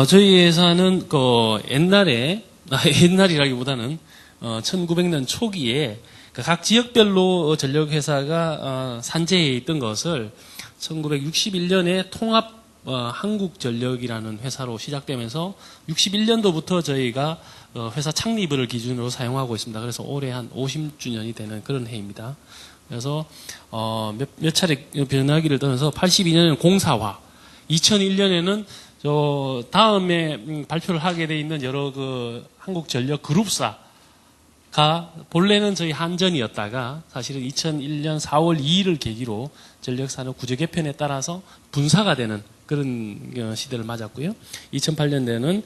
저희 회사는 옛날에 옛날이라기보다는 1900년 초기에 각 지역별로 전력회사가 산재해 있던 것을 1961년에 통합 한국전력이라는 회사로 시작되면서 61년도부터 저희가 회사 창립을 기준으로 사용하고 있습니다. 그래서 올해 한 50주년이 되는 그런 해입니다. 그래서 몇 차례 변하기를 떠나서 82년에는 공사화, 2001년에는 다음에 발표를 하게 돼 있는 여러 한국전력 그룹사가 본래는 저희 한전이었다가 사실은 2001년 4월 2일을 계기로 전력산업 구조 개편에 따라서 분사가 되는 그런 시대를 맞았고요. 2008년대는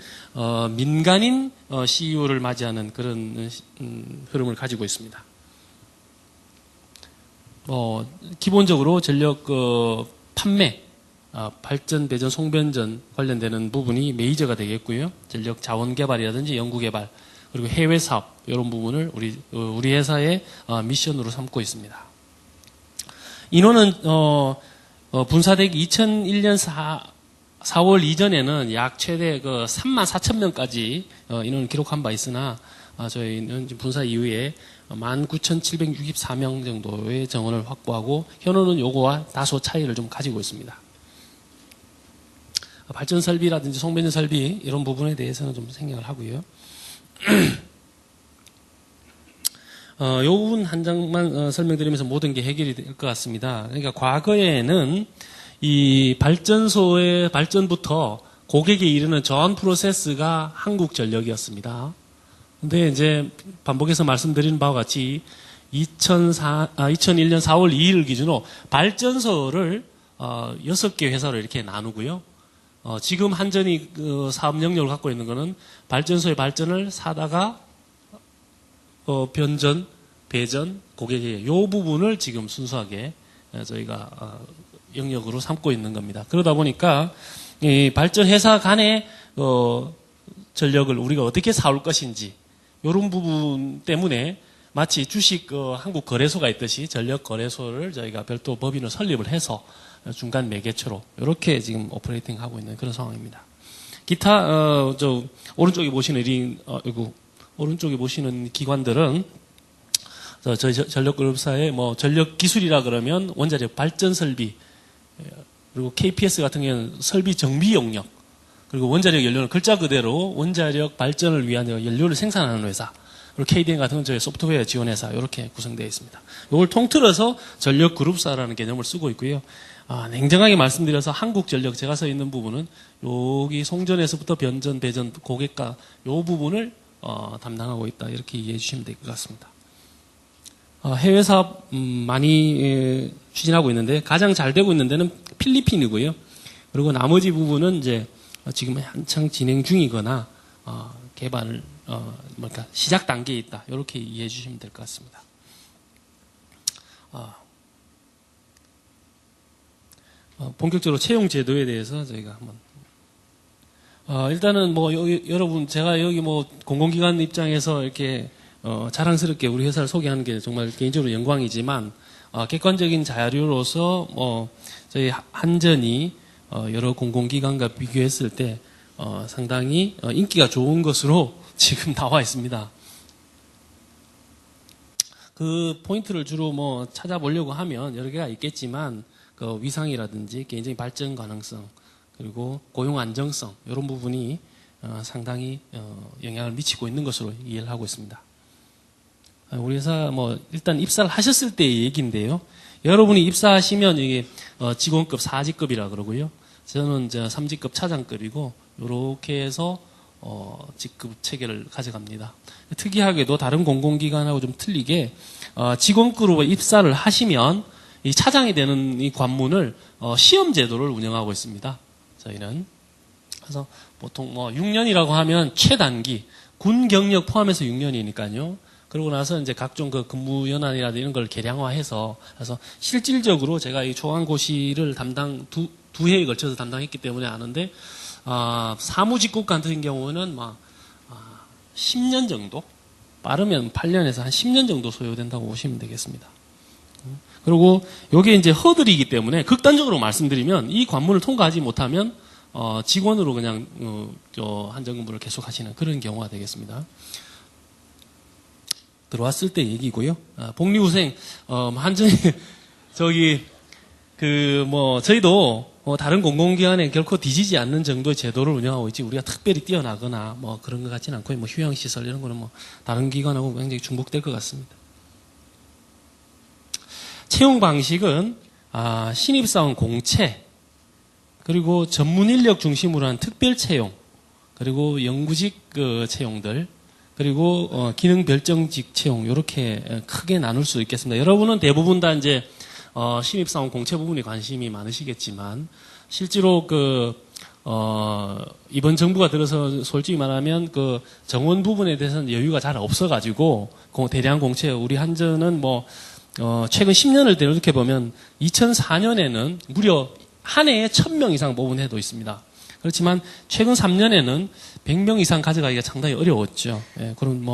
민간인 CEO를 맞이하는 그런 흐름을 가지고 있습니다. 기본적으로 전력 판매, 발전, 배전, 송변전 관련되는 부분이 메이저가 되겠고요. 전력 자원 개발이라든지 연구 개발, 그리고 해외 사업 이런 부분을 우리 회사의 미션으로 삼고 있습니다. 인원은 분사되기 2001년 4월 이전에는 약 최대 34,000명까지 인원을 기록한 바 있으나 저희는 분사 이후에 19,764명 정도의 정원을 확보하고 현원은 요거와 다소 차이를 좀 가지고 있습니다. 발전 설비라든지 송변전 설비 이런 부분에 대해서는 좀 생각을 하고요. 요 부분 한 장만 설명드리면서 모든 게 해결이 될 것 같습니다. 그러니까 과거에는 이 발전소의 발전부터 고객에 이르는 전 프로세스가 한국전력이었습니다. 근데 이제 반복해서 말씀드린 바와 같이 2001년 4월 2일 기준으로 발전소를 6개 회사로 이렇게 나누고요. 지금 한전이 사업 영역을 갖고 있는 거는 발전소의 발전을 사다가 변전, 배전, 고객에게 이 부분을 지금 순수하게 저희가 영역으로 삼고 있는 겁니다. 그러다 보니까 이 발전 회사 간의 전력을 우리가 어떻게 사올 것인지 이런 부분 때문에 마치 주식 한국 거래소가 있듯이 전력 거래소를 저희가 별도 법인을 설립을 해서 중간 매개체로 이렇게 지금 오퍼레이팅 하고 있는 그런 상황입니다. 기타 오른쪽에 보시는 오른쪽에 보시는 기관들은 저희 전력그룹사의 전력 기술이라 그러면 원자력 발전 설비, 그리고 KPS 같은 경우는 설비 정비 용역, 그리고 원자력 연료는 글자 그대로 원자력 발전을 위한 연료를 생산하는 회사, 그리고 KDN 같은 건 저희 소프트웨어 지원 회사 이렇게 구성되어 있습니다. 이걸 통틀어서 전력그룹사라는 개념을 쓰고 있고요. 냉정하게 말씀드려서 한국전력 제가 서 있는 부분은 여기 송전에서부터 변전, 배전, 고객과 이 부분을 담당하고 있다 이렇게 이해해 주시면 될 것 같습니다. 해외 사업 많이 추진하고 있는데 가장 잘 되고 있는 데는 필리핀이고요. 그리고 나머지 부분은 이제 지금 한창 진행 중이거나 개발 시작 단계에 있다 이렇게 이해해 주시면 될 것 같습니다. 본격적으로 채용 제도에 대해서 저희가 한번 일단은 여러분 제가 여기 공공기관 입장에서 이렇게 자랑스럽게 우리 회사를 소개하는 게 정말 개인적으로 영광이지만 객관적인 자료로서 저희 한전이 여러 공공기관과 비교했을 때 상당히 인기가 좋은 것으로 지금 나와 있습니다. 그 포인트를 주로 찾아보려고 하면 여러 개가 있겠지만 위상이라든지 개인적인 발전 가능성 그리고 고용 안정성 이런 부분이 상당히 영향을 미치고 있는 것으로 이해를 하고 있습니다. 우리 회사 일단 입사를 하셨을 때의 얘기인데요. 여러분이 입사하시면 이게 직원급 4직급이라 그러고요. 저는 3직급 차장급이고 이렇게 해서 직급 체계를 가져갑니다. 특이하게도 다른 공공기관하고 좀 틀리게 직원급으로 입사를 하시면 이 차장이 되는 이 관문을 시험 제도를 운영하고 있습니다. 저희는 그래서 보통 6년이라고 하면 최단기 군 경력 포함해서 6년이니까요. 그러고 나서 이제 각종 근무 연한이라든지 이런 걸 개량화해서 그래서 실질적으로 제가 이 초강고시를 두 해에 걸쳐서 담당했기 때문에 아는데 사무직급 같은 경우는 10년 정도 빠르면 8년에서 한 10년 정도 소요된다고 보시면 되겠습니다. 그리고 이게 이제 허들이기 때문에 극단적으로 말씀드리면 이 관문을 통과하지 못하면 직원으로 그냥 한전 근무를 계속 하시는 그런 경우가 되겠습니다. 들어왔을 때 얘기고요. 복리후생 한전이 저희도 다른 공공기관에 결코 뒤지지 않는 정도의 제도를 운영하고 있지 우리가 특별히 뛰어나거나 그런 것 같지는 않고 휴양시설 이런 거는 다른 기관하고 굉장히 중복될 것 같습니다. 채용 방식은 신입사원 공채 그리고 전문 인력 중심으로 한 특별 채용 그리고 영구직 채용들 그리고 기능 별정직 채용 이렇게 크게 나눌 수 있겠습니다. 여러분은 대부분 다 이제 신입사원 공채 부분에 관심이 많으시겠지만 실제로 이번 정부가 들어서 솔직히 말하면 정원 부분에 대해서는 여유가 잘 없어가지고 대량 공채 우리 한전은 최근 10년을 되돌이켜 보면 2004년에는 무려 한 해에 1000명 이상 뽑은 해도 있습니다. 그렇지만 최근 3년에는 100명 이상 가져가기가 상당히 어려웠죠. 예, 그런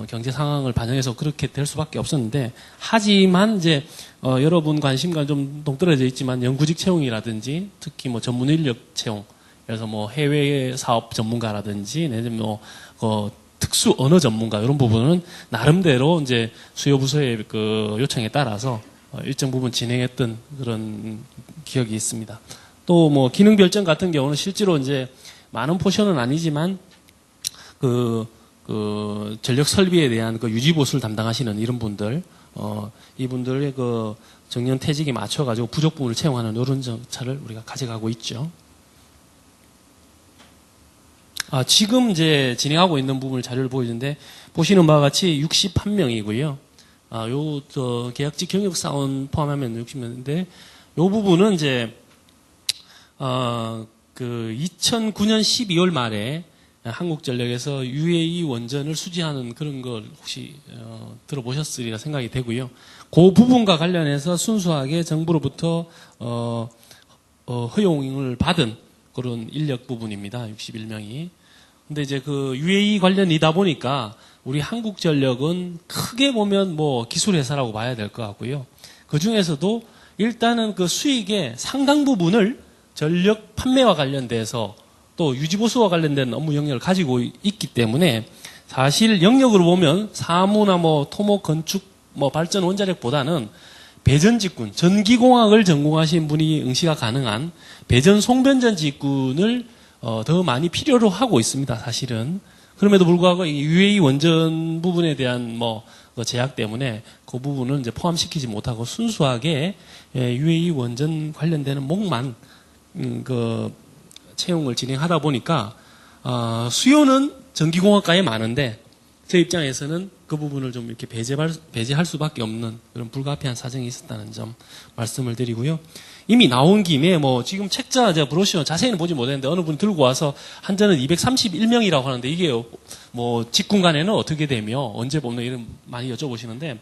경제 상황을 반영해서 그렇게 될 수밖에 없었는데 하지만 이제 여러분 관심과 좀 동떨어져 있지만 영구직 채용이라든지 특히 전문 인력 채용 그래서 해외 사업 전문가라든지 내지는 특수 언어 전문가 이런 부분은 나름대로 이제 수요 부서의 요청에 따라서 일정 부분 진행했던 그런 기억이 있습니다. 또 기능 별정 같은 경우는 실제로 이제 많은 포션은 아니지만 전력 설비에 대한 유지 보수를 담당하시는 이런 분들 이분들의 정년 퇴직에 맞춰 가지고 부족 부분을 채용하는 이런 정책을 우리가 가져가고 있죠. 지금 이제 진행하고 있는 부분을 자료를 보여주는데 보시는 바와 같이 61명이고요. 계약직 경력사원 포함하면 60명인데 요 부분은 이제 2009년 12월 말에 한국전력에서 UAE 원전을 수지하는 그런 걸 혹시 들어보셨으리라 생각이 되고요. 그 부분과 관련해서 순수하게 정부로부터 허용을 받은 그런 인력 부분입니다. 61명이. 근데 이제 UAE 관련이다 보니까 우리 한국전력은 크게 보면 기술회사라고 봐야 될 것 같고요. 그 중에서도 일단은 수익의 상당 부분을 전력 판매와 관련돼서 또 유지보수와 관련된 업무 영역을 가지고 있기 때문에 사실 영역으로 보면 사무나 토목, 건축, 발전 원자력보다는 배전 직군, 전기공학을 전공하신 분이 응시가 가능한 배전 송변전 직군을 더 많이 필요로 하고 있습니다. 사실은. 그럼에도 불구하고 이 UAE 원전 부분에 대한 제약 때문에 그 부분은 이제 포함시키지 못하고 순수하게 UAE 원전 관련되는 목만 채용을 진행하다 보니까 수요는 전기공학과에 많은데 제 입장에서는 그 부분을 좀 이렇게 배제할 수밖에 없는 그런 불가피한 사정이 있었다는 점 말씀을 드리고요. 이미 나온 김에 지금 책자 제가 브로셔 자세히는 보지 못했는데 어느 분이 들고 와서 한전은 231명이라고 하는데 이게 직군 간에는 어떻게 되며 언제 뽑는 이런 많이 여쭤보시는데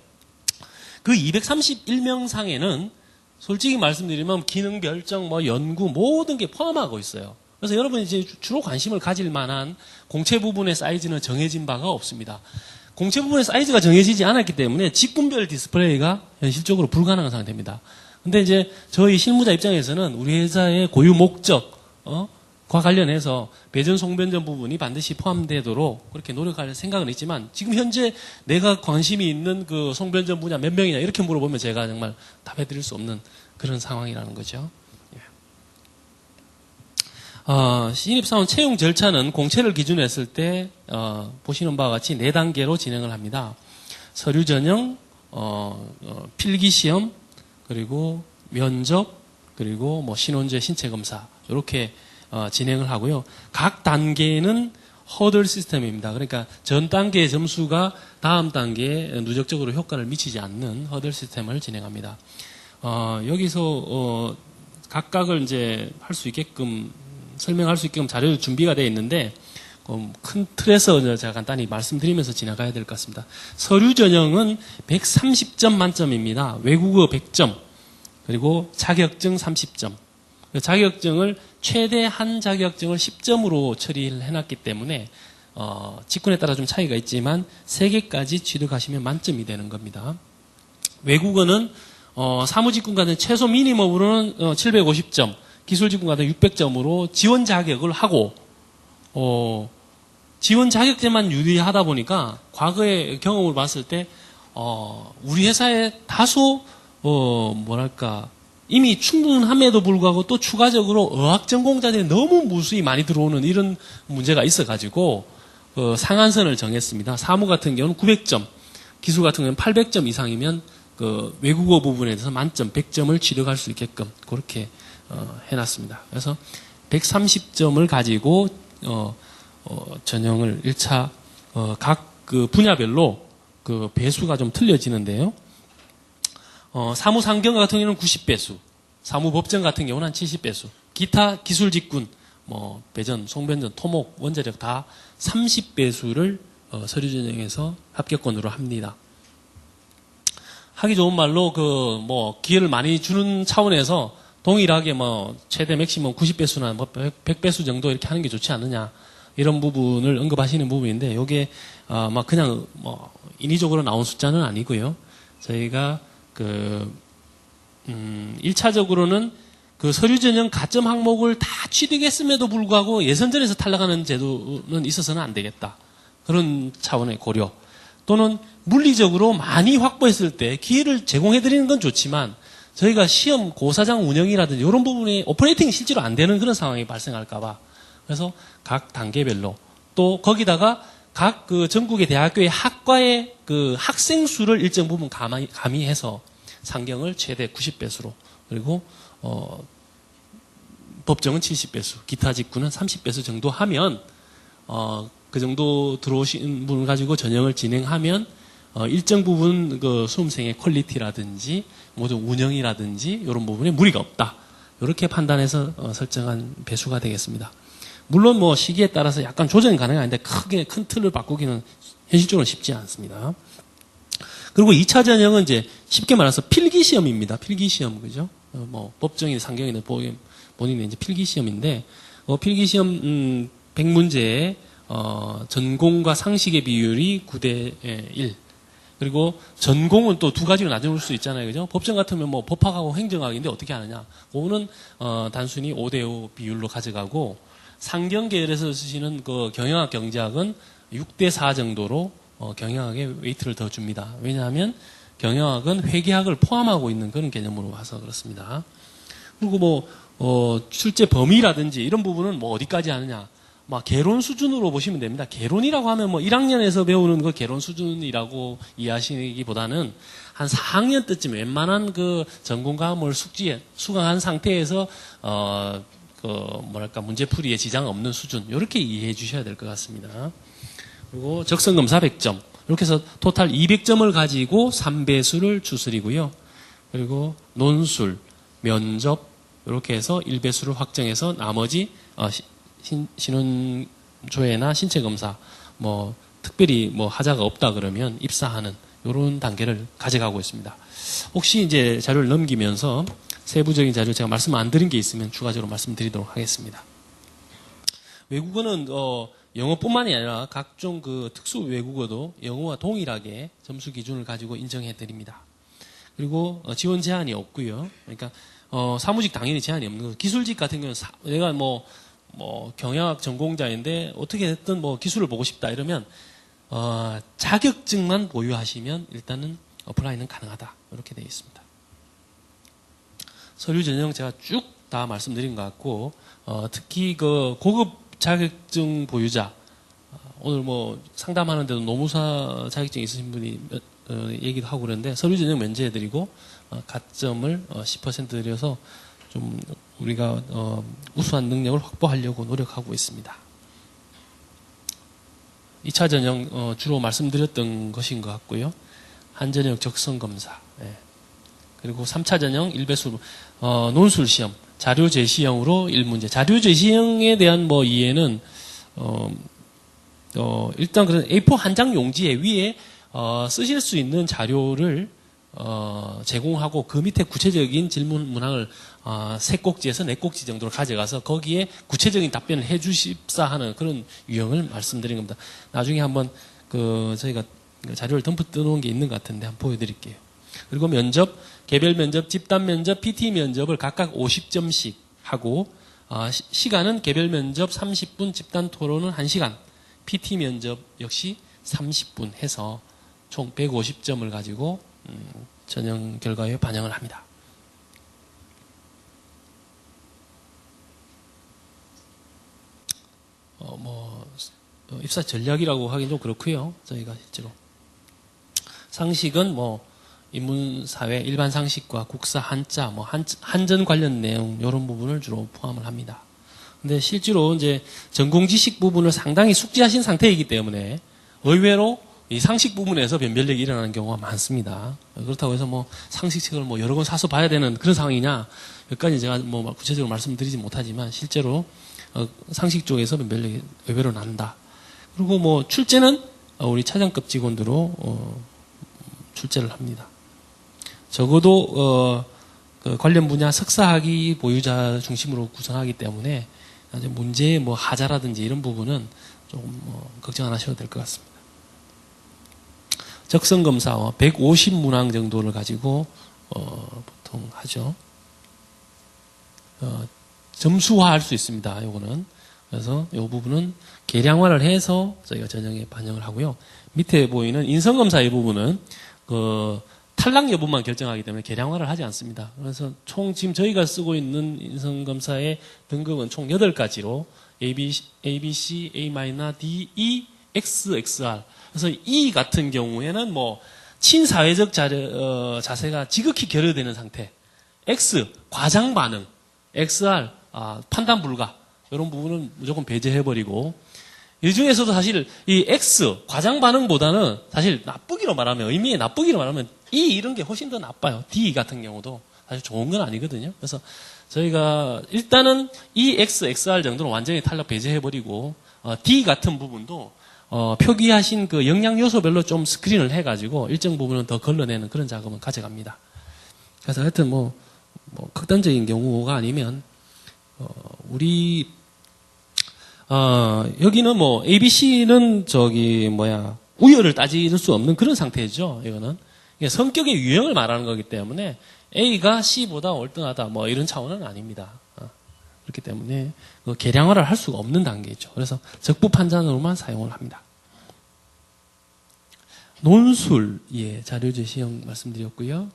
그 231명 상에는 솔직히 말씀드리면 기능 별정 연구 모든 게 포함하고 있어요. 그래서 여러분이 이제 주로 관심을 가질 만한 공채 부분의 사이즈는 정해진 바가 없습니다. 공채 부분의 사이즈가 정해지지 않았기 때문에 직군별 디스플레이가 현실적으로 불가능한 상태입니다. 근데 이제 저희 실무자 입장에서는 우리 회사의 고유 목적과 관련해서 배전 송변전 부분이 반드시 포함되도록 그렇게 노력할 생각은 있지만 지금 현재 내가 관심이 있는 송변전 분야 몇 명이냐 이렇게 물어보면 제가 정말 답해드릴 수 없는 그런 상황이라는 거죠. 신입사원 채용 절차는 공채를 기준으로 했을 때 보시는 바와 같이 4단계로 진행을 합니다. 서류 전형, 필기시험, 그리고 면접, 그리고 신원제 신체검사 이렇게 진행을 하고요. 각 단계는 허들 시스템입니다. 그러니까 전 단계의 점수가 다음 단계에 누적적으로 효과를 미치지 않는 허들 시스템을 진행합니다. 여기서 각각을 이제 할 수 있게끔 설명할 수 있게끔 자료 준비가 되어 있는데 큰 틀에서 제가 간단히 말씀드리면서 지나가야 될 것 같습니다. 서류 전형은 130점 만점입니다. 외국어 100점 그리고 자격증 30점. 자격증을 최대 한 자격증을 10점으로 처리를 해놨기 때문에 직군에 따라 좀 차이가 있지만 3개까지 취득하시면 만점이 되는 겁니다. 외국어는 사무직군과는 최소 미니멈으로는 750점, 기술직군 같은 600점으로 지원 자격을 하고 지원 자격제만 유리하다 보니까 과거의 경험을 봤을 때 우리 회사에 다소 뭐랄까 이미 충분함에도 불구하고 또 추가적으로 어학 전공자들이 너무 무수히 많이 들어오는 이런 문제가 있어가지고 상한선을 정했습니다. 사무 같은 경우는 900점, 기술 같은 경우는 800점 이상이면 그 외국어 부분에 대해서 만점 100점을 취득할 수 있게끔 그렇게 해놨습니다. 그래서 130점을 가지고 전형을 1차 각 그 분야별로 그 배수가 좀 틀려지는데요. 사무상경과 같은 경우는 90배수, 사무법정 같은 경우는 한 70배수, 기타 기술직군, 뭐 배전, 송변전, 토목, 원자력 다 30배수를 서류 전형에서 합격권으로 합니다. 하기 좋은 말로 뭐 기회를 많이 주는 차원에서 동일하게 뭐 최대 맥시멈 90배수나 뭐 100배수 정도 이렇게 하는 게 좋지 않느냐 이런 부분을 언급하시는 부분인데 이게 막 그냥 뭐 인위적으로 나온 숫자는 아니고요. 저희가 1차적으로는 그 서류 전형 가점 항목을 다 취득했음에도 불구하고 예선전에서 탈락하는 제도는 있어서는 안 되겠다. 그런 차원의 고려. 또는 물리적으로 많이 확보했을 때 기회를 제공해드리는 건 좋지만 저희가 시험 고사장 운영이라든지 이런 부분이 오퍼레이팅이 실제로 안 되는 그런 상황이 발생할까봐 그래서 각 단계별로 또 거기다가 각 그 전국의 대학교의 학과의 그 학생 수를 일정 부분 가미해서 상경을 최대 90배수로 그리고 법정은 70배수, 기타 직군은 30배수 정도 하면 그 정도 들어오신 분을 가지고 전형을 진행하면 일정 부분 그 수험생의 퀄리티라든지 모든 운영이라든지 이런 부분에 무리가 없다. 이렇게 판단해서 설정한 배수가 되겠습니다. 물론 뭐 시기에 따라서 약간 조정이 가능한데 크게 큰 틀을 바꾸기는 현실적으로 쉽지 않습니다. 그리고 2차 전형은 이제 쉽게 말해서 필기시험입니다. 필기시험, 그죠? 뭐 법정이나 상경이나 본인의 이제 필기시험인데, 필기시험 100문제에 전공과 상식의 비율이 9대1. 그리고 전공은 또 두 가지로 나눌 수 있잖아요, 그죠? 법정 같으면 뭐 법학하고 행정학인데 어떻게 하느냐? 그거는 단순히 5대5 비율로 가져가고 상경 계열에서 쓰시는 그 경영학 경제학은 6대4 정도로 경영학에 웨이트를 더 줍니다. 왜냐하면 경영학은 회계학을 포함하고 있는 그런 개념으로 와서 그렇습니다. 그리고 뭐 실제 범위라든지 이런 부분은 뭐 어디까지 하느냐? 막 개론 수준으로 보시면 됩니다. 개론이라고 하면 뭐 1학년에서 배우는 그 개론 수준이라고 이해하시기보다는 한 4학년 때쯤 웬만한 그 전공 과목을 수강한 상태에서 뭐랄까 문제풀이에 지장 없는 수준 이렇게 이해해 주셔야 될 것 같습니다. 그리고 적성검사 100점 이렇게 해서 토탈 200점을 가지고 3배수를 추스리고요. 그리고 논술, 면접 이렇게 해서 1배수를 확정해서 나머지 신원조회나 신체검사 뭐 특별히 뭐 하자가 없다 그러면 입사하는 이런 단계를 가져가고 있습니다. 혹시 이제 자료를 넘기면서 세부적인 자료 제가 말씀 안 드린 게 있으면 추가적으로 말씀드리도록 하겠습니다. 외국어는 영어뿐만이 아니라 각종 그 특수 외국어도 영어와 동일하게 점수 기준을 가지고 인정해 드립니다. 그리고 지원 제한이 없고요. 그러니까 사무직 당연히 제한이 없는 거죠. 기술직 같은 경우는 내가 뭐 경영학 전공자인데 어떻게 됐든 뭐 기술을 보고 싶다 이러면 자격증만 보유하시면 일단은 어플라이는 가능하다 이렇게 되어 있습니다. 서류 전형 제가 쭉 다 말씀드린 것 같고 특히 그 고급 자격증 보유자 오늘 뭐 상담하는데도 노무사 자격증 있으신 분이 얘기도 하고 그러는데 서류 전형 면제해드리고 가점을 10% 드려서 좀 우리가 우수한 능력을 확보하려고 노력하고 있습니다. 2차 전형 주로 말씀드렸던 것인 것 같고요. 한전형 적성검사 그리고 3차 전형 1배수 논술시험 자료 제시형으로 1문제 자료 제시형에 대한 뭐 이해는 일단 그런 A4 한 장 용지에 위에 쓰실 수 있는 자료를 제공하고 그 밑에 구체적인 질문 문항을 3꼭지에서 4꼭지 정도로 가져가서 거기에 구체적인 답변을 해주십사 하는 그런 유형을 말씀드린 겁니다. 나중에 한번 저희가 자료를 덤프 뜯어놓은 게 있는 것 같은데 한번 보여드릴게요. 그리고 면접, 개별 면접, 집단 면접, PT 면접을 각각 50점씩 하고 시간은 개별 면접 30분, 집단 토론은 1시간, PT 면접 역시 30분 해서 총 150점을 가지고 전형 결과에 반영을 합니다. 입사 전략이라고 하긴 좀 그렇고요. 저희가 실제로 상식은 인문사회 일반 상식과 국사 한자, 한전 관련 내용 이런 부분을 주로 포함을 합니다. 근데 실제로 이제 전공 지식 부분을 상당히 숙지하신 상태이기 때문에 의외로 이 상식 부분에서 변별력이 일어나는 경우가 많습니다. 그렇다고 해서 상식책을 여러 권 사서 봐야 되는 그런 상황이냐? 여기까지 제가 구체적으로 말씀드리지 못하지만 실제로 상식 쪽에서 변별력이 의외로 난다. 그리고 출제는 우리 차장급 직원들로 출제를 합니다. 적어도 그 관련 분야 석사학위 보유자 중심으로 구성하기 때문에 문제의 하자라든지 이런 부분은 조금 걱정 안 하셔도 될 것 같습니다. 적성검사 150문항 정도를 가지고 보통 하죠. 점수화할 수 있습니다. 요거는. 그래서 이 부분은 계량화를 해서 저희가 전형에 반영을 하고요. 밑에 보이는 인성검사 이 부분은 탈락 여부만 결정하기 때문에 계량화를 하지 않습니다. 그래서 총 지금 저희가 쓰고 있는 인성검사의 등급은 총 8가지로 A, B, C, A, D, E, X, XR. 그래서 E 같은 경우에는 친사회적 자세가 지극히 결여되는 상태. X, 과장 반응. XR, 판단 불가. 이런 부분은 무조건 배제해버리고, 이 중에서도 사실 이 X, 과장 반응보다는 사실 나쁘기로 말하면, 의미의 나쁘기로 말하면 E 이런 게 훨씬 더 나빠요. D 같은 경우도 사실 좋은 건 아니거든요. 그래서 저희가 일단은 E, X, XR 정도는 완전히 탈락 배제해버리고, D 같은 부분도 표기하신 그 영양 요소별로 좀 스크린을 해가지고 일정 부분은 더 걸러내는 그런 작업은 가져갑니다. 그래서 하여튼 극단적인 경우가 아니면 여기는 ABC는 우열을 따질 수 없는 그런 상태죠. 이거는 성격의 유형을 말하는 거기 때문에 A가 C보다 월등하다 이런 차원은 아닙니다. 그렇기 때문에 계량화를 할 수가 없는 단계죠. 그래서 적부 판단으로만 사용을 합니다. 논술, 자료 제시형 말씀드렸고요.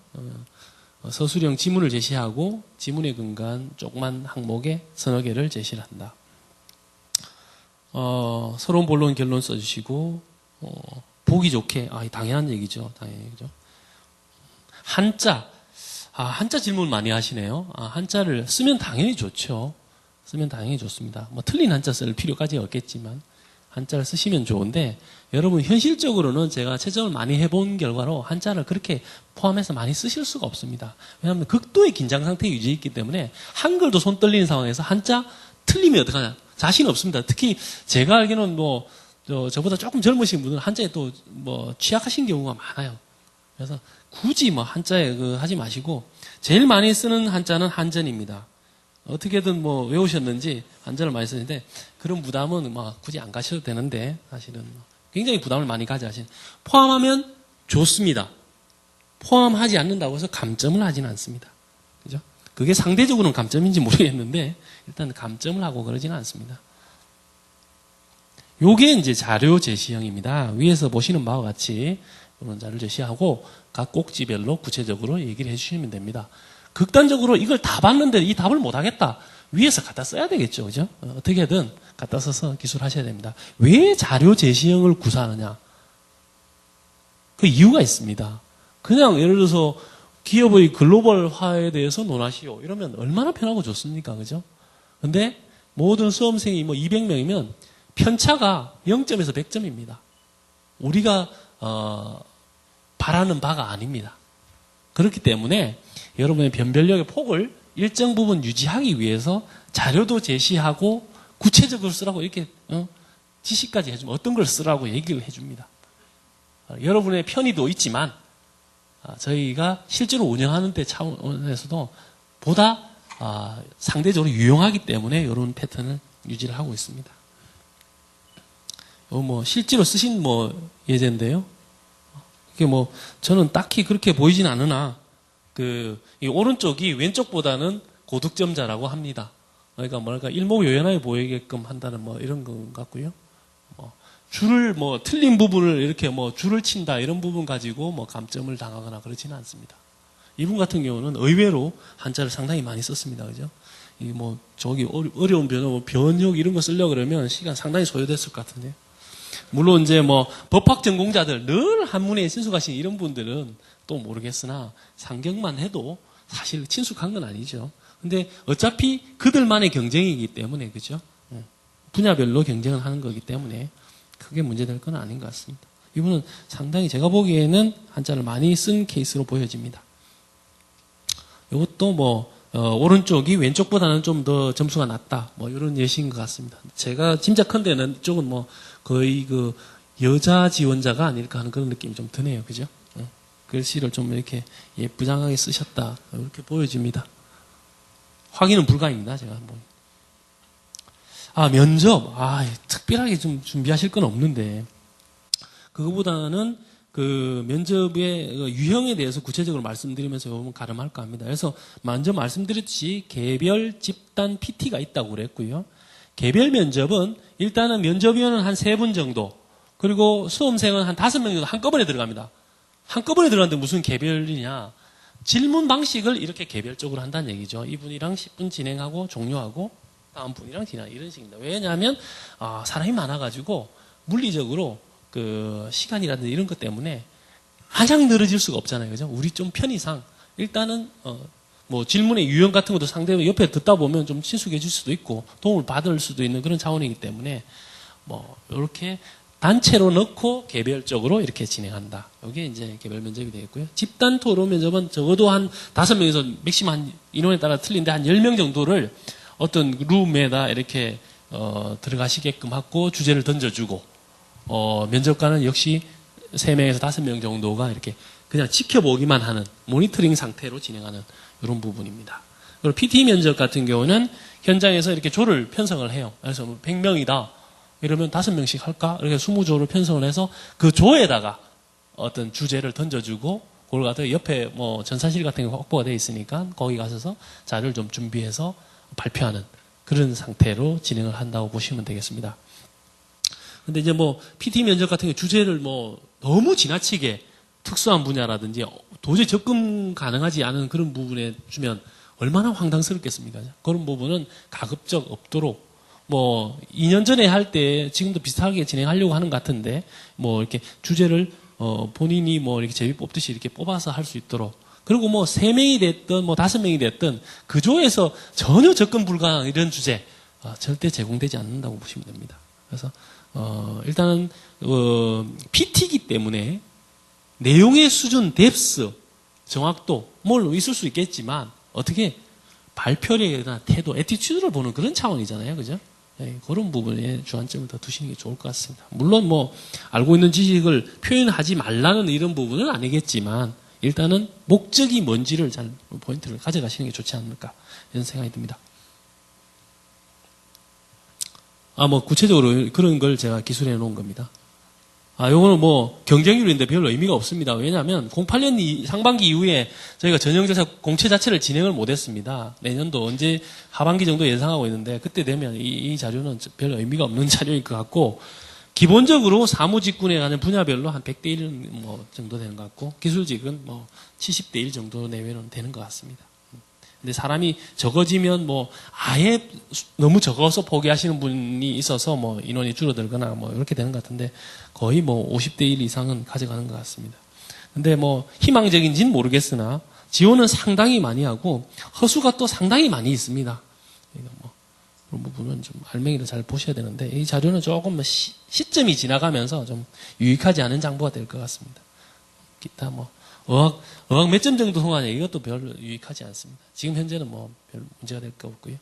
서술형 지문을 제시하고 지문에 근거한 조그만 항목에 서너 개를 제시를 한다. 서론, 본론, 결론 써주시고 보기 좋게 당연한 얘기죠. 한자. 한자 질문 많이 하시네요. 한자를 쓰면 당연히 좋죠. 쓰면 당연히 좋습니다. 틀린 한자 쓸 필요까지 없겠지만 한자를 쓰시면 좋은데 여러분 현실적으로는 제가 채점을 많이 해본 결과로 한자를 그렇게 포함해서 많이 쓰실 수가 없습니다. 왜냐하면 극도의 긴장 상태에 유지했기 때문에 한글도 손 떨리는 상황에서 한자 틀리면 어떡하냐. 자신 없습니다. 특히 제가 알기로는 저보다 조금 젊으신 분은 한자에 또 취약하신 경우가 많아요. 그래서 굳이 한자에 하지 마시고 제일 많이 쓰는 한자는 한전입니다. 어떻게든 외우셨는지 한자를 많이 쓰는데 그런 부담은 굳이 안 가셔도 되는데 사실은 굉장히 부담을 많이 가져하시는. 포함하면 좋습니다. 포함하지 않는다고 해서 감점을 하지는 않습니다. 그죠? 그게 상대적으로는 감점인지 모르겠는데 일단 감점을 하고 그러지는 않습니다. 요게 이제 자료 제시형입니다. 위에서 보시는 바와 같이 이런 자료를 제시하고 각 꼭지별로 구체적으로 얘기를 해주시면 됩니다. 극단적으로 이걸 다 봤는데 이 답을 못하겠다. 위에서 갖다 써야 되겠죠. 그죠? 어떻게든 갖다 써서 기술하셔야 됩니다. 왜 자료 제시형을 구사하느냐? 그 이유가 있습니다. 그냥 예를 들어서 기업의 글로벌화에 대해서 논하시오. 이러면 얼마나 편하고 좋습니까? 그죠? 근데 모든 수험생이 200명이면 편차가 0점에서 100점입니다. 우리가 바라는 바가 아닙니다. 그렇기 때문에 여러분의 변별력의 폭을 일정 부분 유지하기 위해서 자료도 제시하고 구체적으로 쓰라고 이렇게 지시까지 해주면 어떤 걸 쓰라고 얘기를 해줍니다. 여러분의 편의도 있지만 저희가 실제로 운영하는 데 차원에서도 보다 상대적으로 유용하기 때문에 이런 패턴을 유지를 하고 있습니다. 실제로 쓰신 예제인데요. 이게 저는 딱히 그렇게 보이진 않으나 이 오른쪽이 왼쪽보다는 고득점자라고 합니다. 그러니까 뭐랄까 일목요연하게 보이게끔 한다는 뭐 이런 것 같고요. 줄을 뭐 틀린 부분을 이렇게 뭐 줄을 친다 이런 부분 가지고 뭐 감점을 당하거나 그렇지는 않습니다. 이분 같은 경우는 의외로 한자를 상당히 많이 썼습니다. 그죠? 이 뭐 저기 어려운 변역 이런 거 쓰려고 그러면 시간 상당히 소요됐을 것 같은데. 물론 이제 뭐 법학 전공자들 늘 한문에 친숙하신 이런 분들은 또 모르겠으나 상경만 해도 사실 친숙한 건 아니죠. 근데 어차피 그들만의 경쟁이기 때문에 그죠? 분야별로 경쟁을 하는 거기 때문에 크게 문제될 건 아닌 것 같습니다. 이분은 상당히 제가 보기에는 한자를 많이 쓴 케이스로 보여집니다. 이것도 뭐 오른쪽이 왼쪽보다는 좀 더 점수가 낮다. 뭐 이런 예시인 것 같습니다. 제가 짐작컨대는 이쪽은 뭐 거의 그 여자 지원자가 아닐까 하는 그런 느낌이 좀 드네요. 그죠? 글씨를 좀 이렇게 예쁘장하게 쓰셨다. 이렇게 보여집니다. 확인은 불가입니다. 제가 한번. 면접. 특별하게 좀 준비하실 건 없는데 그거보다는 그 면접의 유형에 대해서 구체적으로 말씀드리면서 여러분 가름할까 합니다. 그래서 먼저 말씀드렸듯이 개별, 집단, PT가 있다고 그랬고요. 개별 면접은 일단은 면접위원은 한 3분 정도, 그리고 수험생은 한 5명 정도 한꺼번에 들어갑니다. 한꺼번에 들어가는데 무슨 개별이냐. 질문 방식을 이렇게 개별적으로 한다는 얘기죠. 이분이랑 10분 진행하고 종료하고 다음 분이랑 진행 이런 식입니다. 왜냐하면 사람이 많아가지고 물리적으로 그 시간이라든지 이런 것 때문에 마냥 늘어질 수가 없잖아요. 그죠? 우리 좀 편의상 일단은 뭐 질문의 유형 같은 것도 상대방 옆에 듣다 보면 좀 친숙해질 수도 있고 도움을 받을 수도 있는 그런 차원이기 때문에 뭐 이렇게 단체로 넣고 개별적으로 이렇게 진행한다. 이게 이제 개별 면접이 되겠고요. 집단 토론 면접은 적어도 한 5명에서 맥시멈 한 인원에 따라 틀린데 한 10명 정도를 어떤 룸에다 이렇게 들어가시게끔 하고 주제를 던져주고 면접관은 역시 3명에서 5명 정도가 이렇게 그냥 지켜보기만 하는 모니터링 상태로 진행하는 이런 부분입니다. 그리고 PT 면접 같은 경우는 현장에서 이렇게 조를 편성을 해요. 그래서 100명이다. 이러면 5명씩 할까? 이렇게 20조를 편성을 해서 그 조에다가 어떤 주제를 던져주고 그걸 갖다가 옆에 뭐 전산실 같은 게 확보가 되어 있으니까 거기 가셔서 자료를 좀 준비해서 발표하는 그런 상태로 진행을 한다고 보시면 되겠습니다. 근데 이제 뭐 PT 면접 같은 게 주제를 뭐 너무 지나치게 특수한 분야라든지 도저히 접근 가능하지 않은 그런 부분에 주면 얼마나 황당스럽겠습니까? 그런 부분은 가급적 없도록 뭐 2년 전에 할 때 지금도 비슷하게 진행하려고 하는 것 같은데 뭐 이렇게 주제를 본인이 뭐 이렇게 제비 뽑듯이 이렇게 뽑아서 할 수 있도록, 그리고 뭐 3명이 됐든 뭐 5명이 됐든 그 조에서 전혀 접근 불가능한 이런 주제 절대 제공되지 않는다고 보시면 됩니다. 그래서 일단은 PT이기 때문에 내용의 수준, 뎁스, 정확도 뭘 있을 수 있겠지만 어떻게 발표력이나 태도, 애티튜드를 보는 그런 차원이잖아요. 그죠? 네, 그런 부분에 주안점을 더 두시는 게 좋을 것 같습니다. 물론 뭐 알고 있는 지식을 표현하지 말라는 이런 부분은 아니겠지만 일단은 목적이 뭔지를 잘 포인트를 가져가시는 게 좋지 않을까 이런 생각이 듭니다. 뭐 구체적으로 그런 걸 제가 기술해 놓은 겁니다. 요거는 뭐 경쟁률인데 별 의미가 없습니다. 왜냐하면 08년 상반기 이후에 저희가 전형조사 공채 자체를 진행을 못했습니다. 내년도 언제 하반기 정도 예상하고 있는데 그때 되면 이 자료는 별 의미가 없는 자료일 것 같고, 기본적으로 사무직군에 관한 분야별로 한 100대 1 뭐 정도 되는 것 같고 기술직은 뭐 70대 1 정도 내외는 되는 것 같습니다. 근데 사람이 적어지면 뭐 아예 너무 적어서 포기하시는 분이 있어서 뭐 인원이 줄어들거나 뭐 이렇게 되는 것 같은데 거의 뭐 50대 1 이상은 가져가는 것 같습니다. 근데 뭐 희망적인지는 모르겠으나 지원은 상당히 많이 하고 허수가 또 상당히 많이 있습니다. 그러니까 뭐 그런 부분은 좀 알맹이를 잘 보셔야 되는데 이 자료는 조금 시점이 지나가면서 좀 유익하지 않은 장부가 될 것 같습니다. 기타 뭐 어학 몇 점 정도 통하냐 이것도 별로 유익하지 않습니다. 지금 현재는 뭐 별 문제가 될 거 없고요.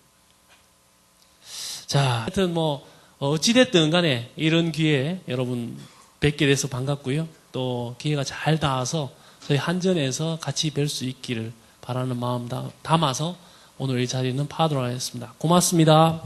자, 하여튼 뭐 어찌됐든 간에 이런 기회에 여러분 뵙게 돼서 반갑고요. 또 기회가 잘 닿아서 저희 한전에서 같이 뵐 수 있기를 바라는 마음 담아서 오늘 이 자리는 파하도록 하겠습니다. 고맙습니다.